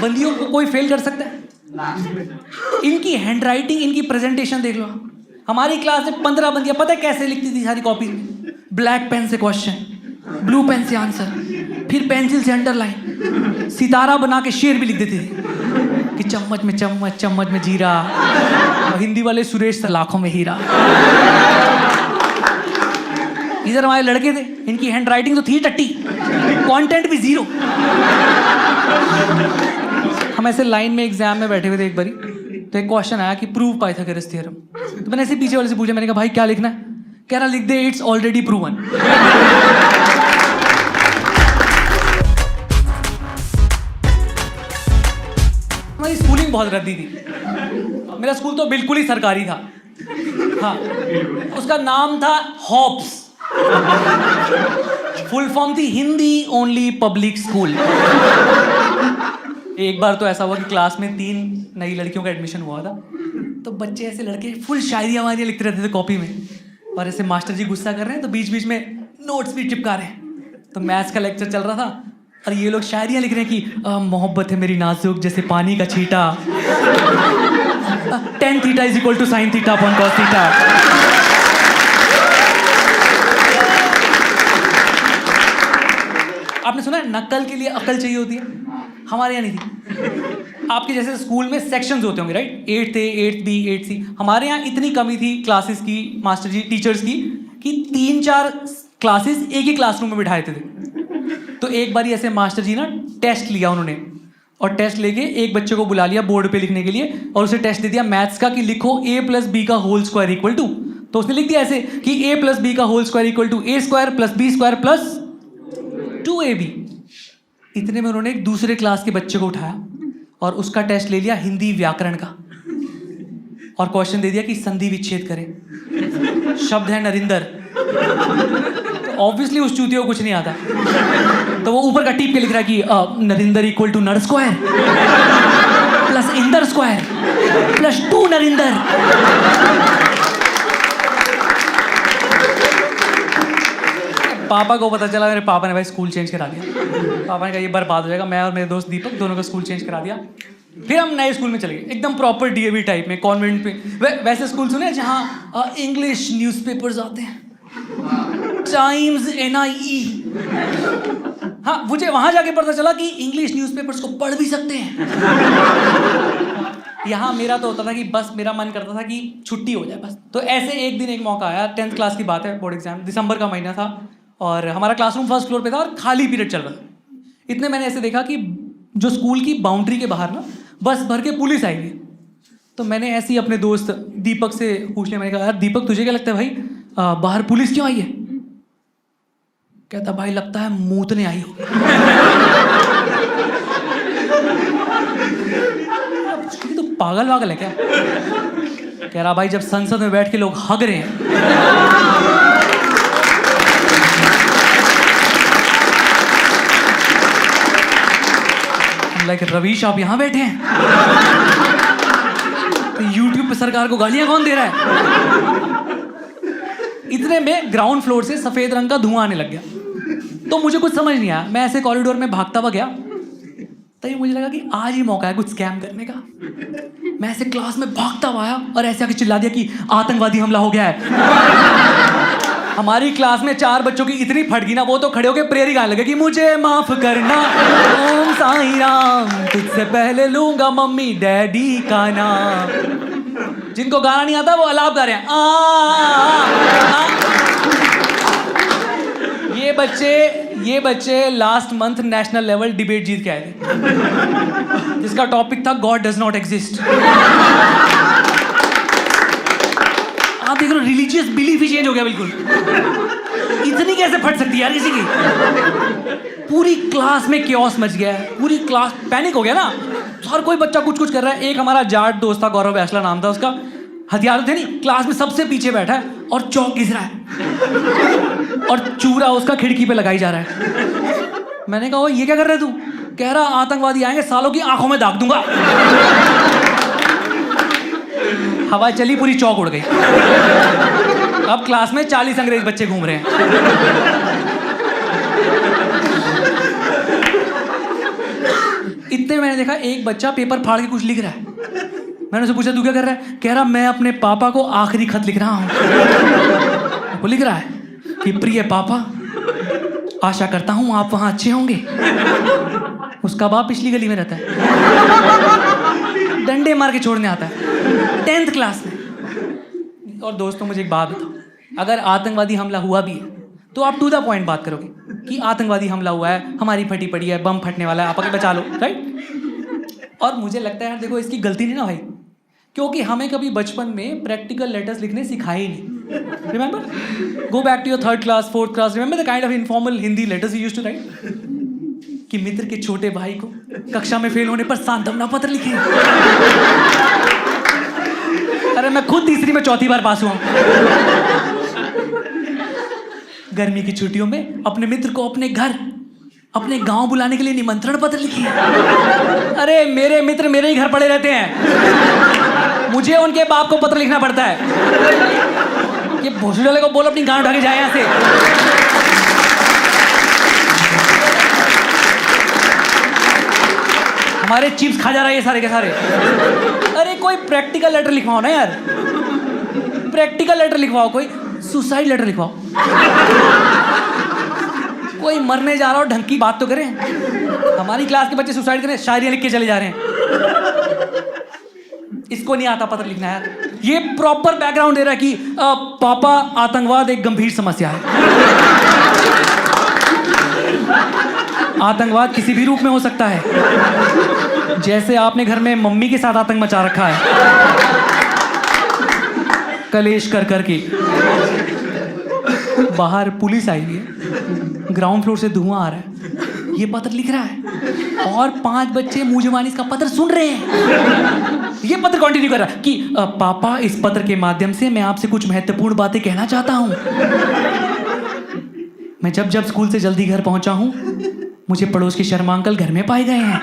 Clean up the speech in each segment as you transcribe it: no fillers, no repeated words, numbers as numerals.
बंदियों को कोई फेल कर सकता है? इनकी हैंड राइटिंग, इनकी प्रेजेंटेशन देख लो। हमारी क्लास में 15 बंदियां पता है कैसे लिखती थी सारी कॉपी में? ब्लैक पेन से क्वेश्चन, ब्लू पेन से आंसर, फिर पेंसिल से अंडरलाइन, सितारा बना के शेर भी लिख देती थी कि चम्मच में चम्मच, चम्मच में जीरा, और हिंदी वाले सुरेश से लाखों में हीरा। इधर हमारे लड़के थे, इनकी हैंड राइटिंग तो थी टट्टी, कंटेंट भी जीरो। हम ऐसे लाइन में एग्जाम में बैठे हुए थे एक बारी, तो एक क्वेश्चन आया कि प्रूव पाइथागोरस थ्योरम। तो मैंने ऐसे पीछे वाले से पूछा, मैंने कहा भाई क्या लिखना है? कह रहा लिख दे इट्स ऑलरेडी प्रूवन। हमारी स्कूलिंग बहुत रद्दी थी। मेरा स्कूल तो बिल्कुल ही सरकारी था। हाँ, उसका नाम था हॉप्स। फुल फॉर्म थी हिंदी ओनली पब्लिक स्कूल। एक बार तो ऐसा हुआ कि क्लास में 3 नई लड़कियों का एडमिशन हुआ था, तो बच्चे ऐसे लड़के फुल शायरियाँ वायरियाँ लिखते रहते थे कॉपी में, और ऐसे मास्टर जी गुस्सा कर रहे हैं तो बीच बीच में नोट्स भी चिपका रहे हैं। तो मैथ्स का लेक्चर चल रहा था और ये लोग शायरियाँ लिख रहे हैं कि मोहब्बत है मेरी नाजुक जैसे पानी का छींटा, tan theta is equal to sine theta upon cos theta. आपने सुना है नकल के लिए अकल चाहिए होती है? हमारे यहाँ नहीं थी। आपके जैसे स्कूल में सेक्शंस होते होंगे right, 8th A, 8th B, 8th C। हमारे यहाँ इतनी कमी थी क्लासेस की, मास्टर जी टीचर्स की, कि 3-4 क्लासेस एक ही क्लासरूम में बिठाए थे। तो एक बार ऐसे मास्टर जी ना टेस्ट लिया उन्होंने, और टेस्ट लेके एक बच्चे को बुला लिया बोर्ड पे लिखने के लिए, और उसे टेस्ट दे दिया मैथ्स का कि लिखो a + b का होल स्क्वायर इक्वल टू। तो उसने लिख दिया ऐसे कि a + b का whole square equal to a² + b² + 2ab। इतने में उन्होंने एक दूसरे क्लास के बच्चे को उठाया और उसका टेस्ट ले लिया हिंदी व्याकरण का, और क्वेश्चन दे दिया कि संधि विच्छेद करें। शब्द है नरिंदर, तो ऑब्वियसली उस चूतिया को कुछ नहीं आता, तो वो ऊपर का टीप के लिख रहा है कि नरिंदर इक्वल टू नर square plus Inder square plus 2 Narinder. पापा को पता चला, मेरे पापा ने भाई स्कूल चेंज करा दिया। पापा ने कहा ये बर्बाद हो जाएगा। मैं और मेरे दोस्त दीपक दोनों का स्कूल चेंज करा दिया। फिर हम नए स्कूल में चले गए, एकदम प्रॉपर डीएवी टाइप में, कॉन्वेंट पे। वैसे स्कूल सुने जहाँ इंग्लिश न्यूज़पेपर्स आते हैं, टाइम्स, NIE। हाँ, मुझे वहाँ जाके पता चला कि इंग्लिश न्यूज़पेपर्स को पढ़ भी सकते हैं। यहाँ मेरा तो होता था कि बस मेरा मन करता था कि छुट्टी हो जाए बस। तो ऐसे एक दिन एक मौका आया, 10th क्लास की बात है, बोर्ड एग्जाम, दिसंबर का महीना था, और हमारा क्लासरूम फर्स्ट फ्लोर पे था और खाली पीरियड चल रहा था। इतने मैंने ऐसे देखा कि जो स्कूल की बाउंड्री के बाहर ना बस भर के पुलिस आई हुई। तो मैंने ऐसे ही अपने दोस्त दीपक से पूछ लिया, मैंने कहा यार दीपक तुझे क्या लगता है भाई बाहर पुलिस क्यों आई है? कहता भाई लगता है मूतने आई हो। तो पागल वागल है क्या? कह रहा भाई जब संसद में बैठ के लोग हग रहे हैं, लाइक रवीश आप यहाँ बैठे हैं, तो यूट्यूब पे सरकार को गालियां कौन दे रहा है? इतने में ग्राउंड फ्लोर से सफेद रंग का धुआं आने लग गया। तो मुझे कुछ समझ नहीं आया, मैं ऐसे कॉरिडोर में भागता हुआ गया, तभी मुझे लगा कि आज ही मौका है कुछ स्कैम करने का। मैं ऐसे क्लास में भागता हुआ आया और ऐसे आके चिल्ला दिया कि आतंकवादी हमला हो गया है। हमारी क्लास में 4 बच्चों की इतनी फटगी ना, वो तो खड़े होके प्रेयर ही गाने लगे कि मुझे माफ करना ओम साईं राम, तुझसे पहले लूंगा मम्मी डैडी का नाम। जिनको गाना नहीं आता वो अलाप गा रहे हैं ये बच्चे last month national level debate जीत के आए थे, जिसका टॉपिक था गॉड डज नॉट एग्जिस्ट। आप देख रहे हो रिलीजियस बिलीफ ही चेंज हो गया बिल्कुल। इतनी कैसे फट सकती है यार किसी की? पूरी क्लास में क्योस मच गया है, पूरी क्लास पैनिक हो गया ना, हर कोई बच्चा कुछ कुछ कर रहा है। एक हमारा जाट दोस्त था, गौरव बैसला नाम था उसका, हथियार थे नहीं, क्लास में सबसे पीछे बैठा है और चौक घिस रहा है और चूरा उसका खिड़की पे लगाई जा रहा है। मैंने कहा ये क्या कर रहे तू? कह रहा आतंकवादी आएंगे सालों की आंखों में दाग दूंगा। हवा चली, पूरी चौक उड़ गई। अब क्लास में 40 अंग्रेज बच्चे घूम रहे हैं। इतने मैंने देखा एक बच्चा पेपर फाड़ के कुछ लिख रहा है। मैंने उससे पूछा तू क्या कर रहा है? कह रहा मैं अपने पापा को आखिरी खत लिख रहा हूँ। वो लिख रहा है कि प्रिय पापा, आशा करता हूँ आप वहाँ अच्छे होंगे। उसका बाप पिछली गली में रहता है, डंडे मार के छोड़ने आता है 10th क्लास में। और दोस्तों मुझे एक बात बताओ, अगर आतंकवादी हमला हुआ भी है तो आप टू द पॉइंट बात करोगे कि आतंकवादी हमला हुआ है, हमारी फटी पड़ी है, बम फटने वाला है, आप आके बचा लो, राइट? और मुझे लगता है यार देखो इसकी गलती नहीं ना भाई, क्योंकि हमें कभी बचपन में प्रैक्टिकल लेटर्स लिखने सिखाए ही नहीं। Remember, go back to your 3rd class 4th class, remember the kind of informal Hindi letters you used to write, कि मित्र के छोटे भाई को कक्षा में फेल होने पर सांत्वना पत्र लिखे। अरे मैं खुद तीसरी में चौथी बार पास हुआ। गर्मी की छुट्टियों में अपने मित्र को अपने घर, अपने गांव बुलाने के लिए निमंत्रण पत्र लिखे। अरे मेरे मित्र मेरे ही घर पड़े रहते हैं, मुझे उनके बाप को पत्र लिखना पड़ता है। ये भोसड़ी वाले को बोलो अपनी गांव उठा के जाए यहाँ से। हमारे चिप्स खा जा रहा है ये सारे के सारे। अरे कोई प्रैक्टिकल लेटर लिखवाओ ना यार, प्रैक्टिकल लेटर लिखवाओ, कोई सुसाइड लेटर लिखवाओ। कोई मरने जा रहा हो ढंग की बात तो करें। हमारी क्लास के बच्चे सुसाइड करें, शायरियां लिख के चले जा रहे हैं। इसको नहीं आता पत्र लिखना यार। ये प्रॉपर बैकग्राउंड दे रहा है कि पापा आतंकवाद एक गंभीर समस्या है। आतंकवाद किसी भी रूप में हो सकता है, जैसे आपने घर में मम्मी के साथ आतंक मचा रखा है, कलेश कर करके। बाहर पुलिस आई है, ग्राउंड फ्लोर से धुआं आ रहा है, ये पत्र लिख रहा है और 5 बच्चे मुंह जुबानी इसका पत्र सुन रहे हैं। ये पत्र कंटिन्यू कर रहा है कि पापा इस पत्र के माध्यम से मैं आपसे कुछ महत्वपूर्ण बातें कहना चाहता हूं। मैं जब जब स्कूल से जल्दी घर पहुंचा हूं, मुझे पड़ोस के शर्मा अंकल घर में पाए गए हैं।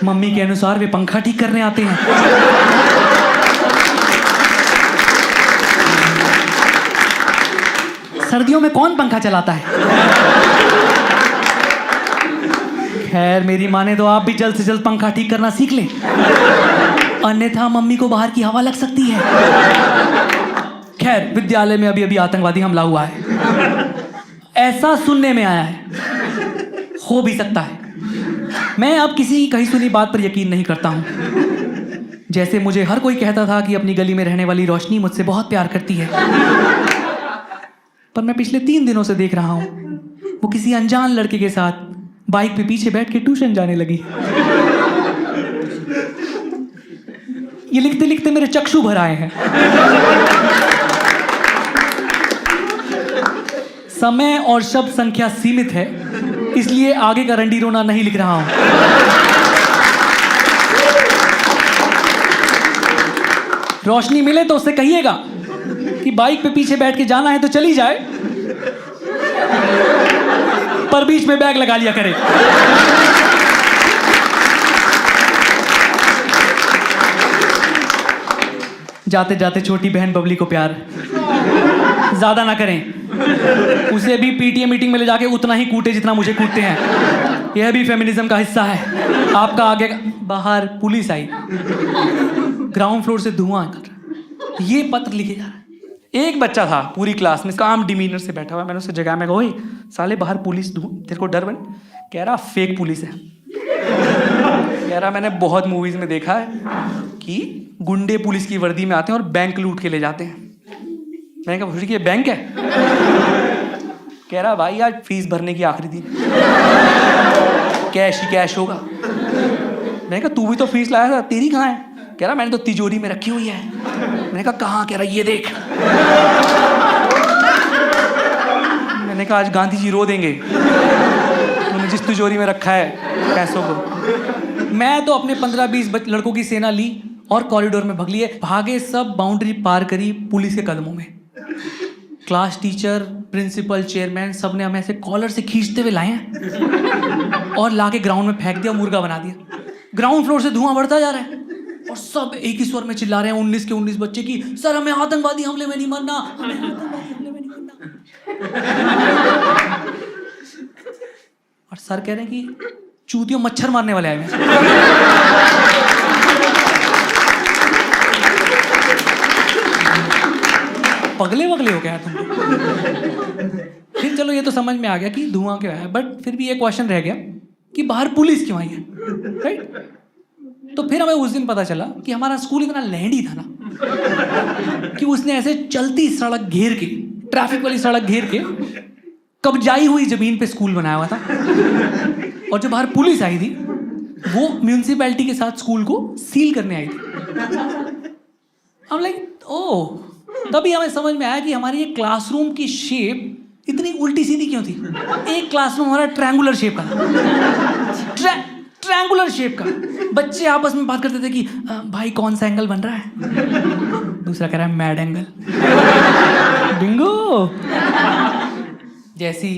मम्मी के अनुसार वे पंखा ठीक करने आते हैं। सर्दियों में कौन पंखा चलाता है? खैर मेरी माने तो आप भी जल्द से जल्द पंखा ठीक करना सीख लें, अन्यथा मम्मी को बाहर की हवा लग सकती है। खैर विद्यालय में अभी अभी आतंकवादी हमला हुआ है, ऐसा सुनने में आया है, हो भी सकता है। मैं अब किसी की कही सुनी बात पर यकीन नहीं करता हूं। जैसे मुझे हर कोई कहता था कि अपनी गली में रहने वाली रोशनी मुझसे बहुत प्यार करती है, पर मैं पिछले 3 दिनों से देख रहा हूं वो किसी अनजान लड़के के साथ बाइक पे पीछे बैठ के ट्यूशन जाने लगी। ये लिखते लिखते मेरे चक्षु भर आए हैं। समय और शब्द संख्या सीमित है, इसलिए आगे का रंडी रोना नहीं लिख रहा हूं। रोशनी मिले तो उससे कहिएगा कि बाइक पे पीछे बैठ के जाना है तो चली जाए, पर बीच में बैग लगा लिया करे। जाते जाते छोटी बहन बबली को प्यार, ज्यादा ना करें, उसे भी पीटीए मीटिंग में ले जाके उतना ही कूटे जितना मुझे कूटते हैं। यह भी फेमिनिज्म का हिस्सा है। आपका आगे बाहर पुलिस आई, ग्राउंड फ्लोर से धुआं कर ये पत्र लिखे जा रहा है। एक बच्चा था पूरी क्लास में काम डिमीनर से बैठा हुआ, मैंने उससे जगह में कहा साले बाहर पुलिस, तेरे को डर बन? कह रहा फेक पुलिस है। कह रहा मैंने बहुत मूवीज में देखा है कि गुंडे पुलिस की वर्दी में आते हैं और बैंक लूट के ले जाते हैं। मैंने कहा भूरी ये बैंक है? कह रहा भाई आज फीस भरने की आखिरी दिन, कैश ही कैश होगा। मैंने कहा तू भी तो फीस लाया था, तेरी कहाँ है? कह रहा मैंने तो तिजोरी में रखी हुई है। मैंने कहा कहाँ? कह रहा ये देख। मैंने कहा आज गांधी जी रो देंगे, तूने जिस तिजोरी में रखा है पैसों को। मैं तो अपने 15-20 लड़कों की सेना ली और कॉरिडोर में भग लिए, भागे सब, बाउंड्री पार करी पुलिस के कदमों में। क्लास टीचर, प्रिंसिपल, चेयरमैन सब ने हमें ऐसे कॉलर से खींचते हुए लाए हैं और लाके ग्राउंड में फेंक दिया, मुर्गा बना दिया। ग्राउंड फ्लोर से धुआं बढ़ता जा रहा है और सब एक ही स्वर में चिल्ला रहे हैं, 19 के 19 बच्चे की, सर हमें आतंकवादी हमले में नहीं मरना, हमें आतंकवादी हमले में नहीं मरना। मारना। और सर कह रहे हैं कि चूतियों मच्छर मारने वाले आए हैं। पगले वगले हो गया तुम। फिर चलो ये तो समझ में आ गया कि धुआं क्यों है, बट फिर भी ये क्वेश्चन रह गया कि बाहर पुलिस क्यों आई है, राइट? तो फिर हमें उस दिन पता चला कि हमारा स्कूल इतना लैंडी था ना कि उसने ऐसे चलती सड़क घेर के, ट्रैफिक वाली सड़क घेर के, कब्जाई हुई जमीन पे स्कूल बनाया हुआ था। और जो बाहर पुलिस आई थी वो म्यूनिसिपैलिटी के साथ स्कूल को सील करने आई थी। हम लाइक ओह, तभी हमें समझ में आया कि हमारी ये क्लासरूम की शेप इतनी उल्टी सीधी क्यों थी। एक क्लासरूम हमारा ट्रायंगुलर शेप का था, ट्रायंगुलर शेप का। बच्चे आपस में बात करते थे कि भाई कौन सा एंगल बन रहा है, दूसरा कह रहा है मैड एंगल। बिंगो। जैसी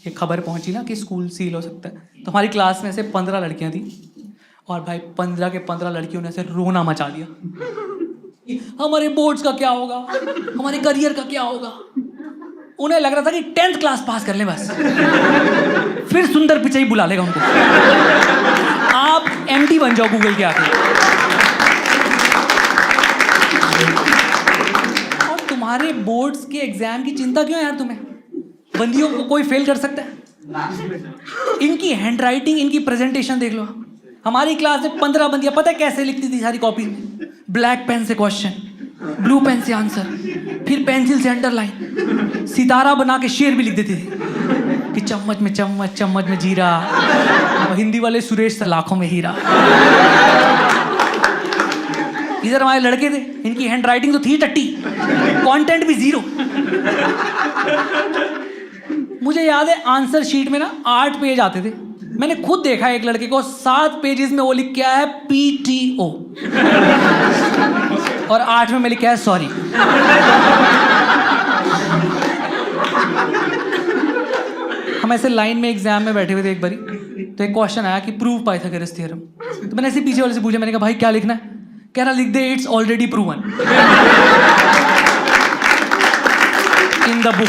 ये खबर पहुंची ना कि स्कूल सील हो सकता है, तो हमारी क्लास में से 15 लड़कियां थी, और भाई 15 के 15 लड़कियों ने ऐसे रोना मचा दिया। हमारे बोर्ड्स का क्या होगा, हमारे करियर का क्या होगा। उन्हें लग रहा था कि 10th क्लास पास कर ले बस, फिर सुंदर पिचाई बुला लेगा उनको। आप एमडी बन जाओ गूगल के आके। और तुम्हारे बोर्ड्स के एग्जाम की चिंता क्यों है यार तुम्हें? बंदियों को कोई फेल कर सकता है? इनकी हैंडराइटिंग, इनकी प्रेजेंटेशन देख लो। हमारी क्लास में 15 बंदियां पता है कैसे लिखती थी सारी कॉपी में? ब्लैक पेन से क्वेश्चन, ब्लू पेन से आंसर, फिर पेंसिल से अंडरलाइन, सितारा बना के शेर भी लिख देती थी कि चम्मच में चम्मच, चम्मच में जीरा। और हिंदी वाले सुरेश लाखों में हीरा। इधर हमारे लड़के थे, इनकी हैंडराइटिंग तो थी टट्टी, कंटेंट भी 0। मुझे याद है आंसर शीट में ना 8 पेज आते थे। मैंने खुद देखा एक लड़के को 7 पेजेस में वो लिख के आया है PTO, और 8 में मैं लिख के आया सॉरी। हम ऐसे लाइन में एग्जाम में बैठे हुए थे एक बारी, तो एक क्वेश्चन आया कि प्रूव पाइथागोरस थ्योरम। तो मैंने ऐसे पीछे वाले से पूछा, मैंने कहा भाई क्या लिखना है? कह रहा लिख दे it's already proven in the book.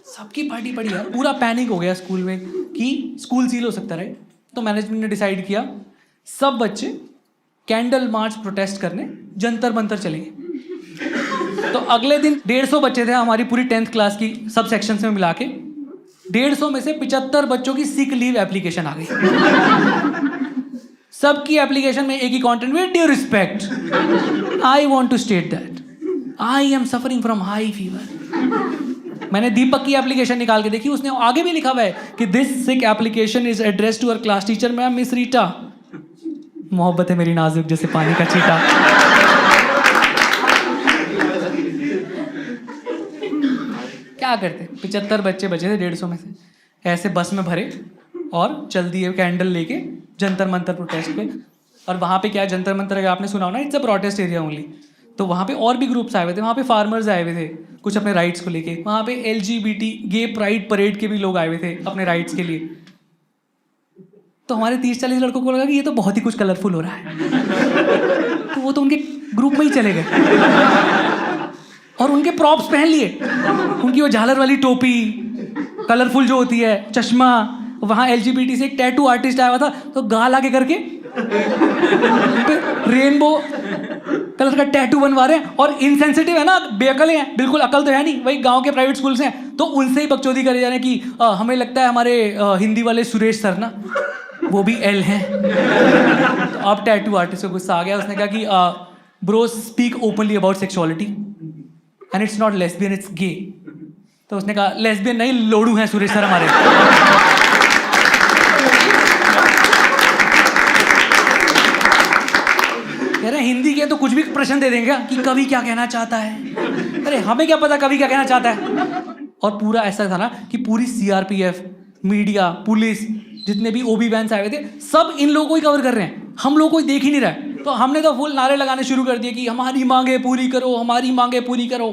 सबकी पार्टी पड़ी है, पूरा पैनिक हो गया स्कूल में कि स्कूल सील हो सकता है। तो मैनेजमेंट ने डिसाइड किया सब बच्चे कैंडल मार्च प्रोटेस्ट करने जंतर मंतर चलेंगे। तो अगले दिन 150 बच्चे थे हमारी पूरी 10th क्लास की सब सेक्शंस में मिला के। 150 में से 75 बच्चों की सिक लीव एप्लीकेशन आ गई। सबकी एप्लीकेशन में एक ही content, with due respect I want to state that I am suffering from high fever. मैंने दीपक की एप्लीकेशन निकाल के देखी, उसने आगे भी लिखा हुआ है कि this sick application is address to our class teacher ma'am miss Rita. मोहब्बत है मेरी नाजुक जैसे पानी का छींटा। क्या करते, 75 बच्चे बचे थे 150 में से, ऐसे बस में भरे और चल दिए कैंडल लेके जंतर मंतर प्रोटेस्ट पे। और वहाँ पे क्या है, जंतर मंतर अगर आपने सुना हो ना, it's a protest area only. तो वहाँ पे और भी ग्रुप्स आए हुए थे, वहाँ पे फार्मर्स आए हुए थे कुछ अपने राइट्स को लेके, वहाँ पे LGBT गे प्राइड परेड के भी लोग आए हुए थे अपने राइट्स के लिए। तो हमारे 30-40 लड़कों को लगा कि ये तो बहुत ही कुछ कलरफुल हो रहा है, तो वो तो उनके ग्रुप में ही चले गए और उनके प्रॉप्स पहन लिए, उनकी वो झालर वाली टोपी कलरफुल जो होती है, चश्मा। वहाँ LGBT से एक टैटू आर्टिस्ट आया हुआ था, तो गाल आगे करके रेनबो कलर का टैटू बनवा रहे हैं। और इनसेंसिटिव है ना, बेअकल हैं, बिल्कुल अकल तो है नहीं, वही गांव के प्राइवेट स्कूल से हैं, तो उनसे ही बकचोदी करे जा रहे हैं कि हमें लगता है हमारे हिंदी वाले सुरेश सर ना वो भी L हैं। तो अब टैटू आर्टिस्ट को गुस्सा आ गया, उसने कहा कि bro speak openly about sexuality and it's not lesbian it's gay. तो उसने कहा लेस्बियन नहीं, लोड़ू हैं सुरेश सर हमारे। कह रहे हिंदी के तो कुछ भी प्रश्न दे देंगे कि कवि क्या कहना चाहता है। अरे हमें क्या पता कवि क्या कहना चाहता है। और पूरा ऐसा था ना कि पूरी CRPF, मीडिया, पुलिस, जितने भी OB वैन्स आए हुए थे, सब इन लोगों को ही कवर कर रहे हैं, हम लोग कोई देख ही नहीं रहा है। तो हमने तो फुल नारे लगाने शुरू कर दिए कि हमारी मांगे पूरी करो, हमारी मांगे पूरी करो।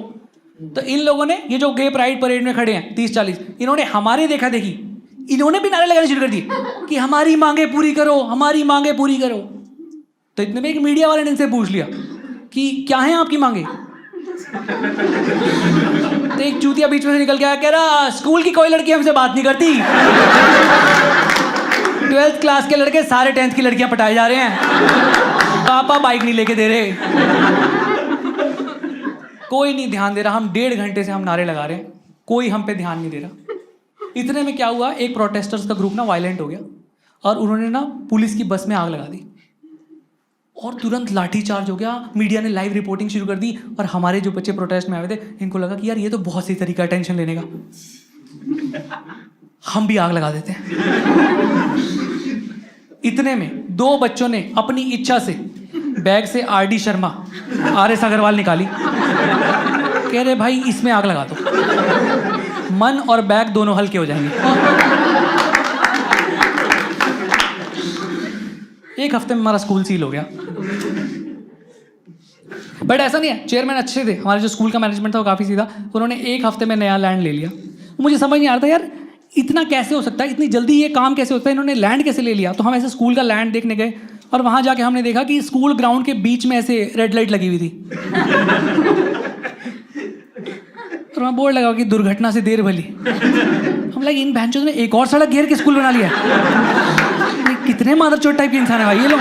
तो इन लोगों ने, ये जो गे प्राइड परेड में खड़े हैं 30-40, इन्होंने हमारे देखा देखी, इन्होंने भी नारे लगाने शुरू कर दिए कि हमारी मांगे पूरी करो, हमारी मांगे पूरी करो। तो इतने में एक मीडिया वाले ने इनसे पूछ लिया कि क्या है आपकी मांगे। तो एक चूतिया बीच में से निकल के आया, कह रहा स्कूल की कोई लड़की हमसे बात नहीं करती, 12th क्लास के लड़के सारे 10th की लड़कियां पटाए जा रहे हैं, पापा बाइक नहीं लेके दे रहे। कोई नहीं ध्यान दे रहा, हम 1.5 घंटे से हम नारे लगा रहे हैं, कोई हम पे ध्यान नहीं दे रहा। इतने में क्या हुआ, एक प्रोटेस्टर्स का ग्रुप ना वायलेंट हो गया और उन्होंने ना पुलिस की बस में आग लगा दी और तुरंत लाठी चार्ज हो गया। मीडिया ने लाइव रिपोर्टिंग शुरू कर दी और हमारे जो बच्चे प्रोटेस्ट में आए थे इनको लगा कि यार ये तो बहुत सही तरीका है टेंशन लेने का, हम भी आग लगा देते हैं। इतने में 2 बच्चों ने अपनी इच्छा से बैग से RD शर्मा, RS अग्रवाल निकाली, कह रहे भाई इसमें आग लगा दो, मन और बैग दोनों हल्के हो जाएंगे। 1 हफ्ते में हमारा स्कूल सील हो गया। बट ऐसा नहीं है, चेयरमैन अच्छे थे, हमारे जो स्कूल का मैनेजमेंट था वो काफ़ी सीधा, उन्होंने 1 हफ्ते में नया लैंड ले लिया। मुझे समझ नहीं आ रहा था यार इतना कैसे हो सकता है, इतनी जल्दी ये काम कैसे होता है, इन्होंने लैंड कैसे ले लिया। तो हम ऐसे स्कूल का लैंड देखने गए और वहाँ जाके हमने देखा कि स्कूल ग्राउंड के बीच में ऐसे रेड लाइट लगी हुई थी और वहाँ बोर्ड लगा कि दुर्घटना से देर भली। हम लगे इन बहनचोद ने एक और सड़क घेर के स्कूल बना लिया। कितने मादरचोद टाइप के इंसान है भाई ये लोग।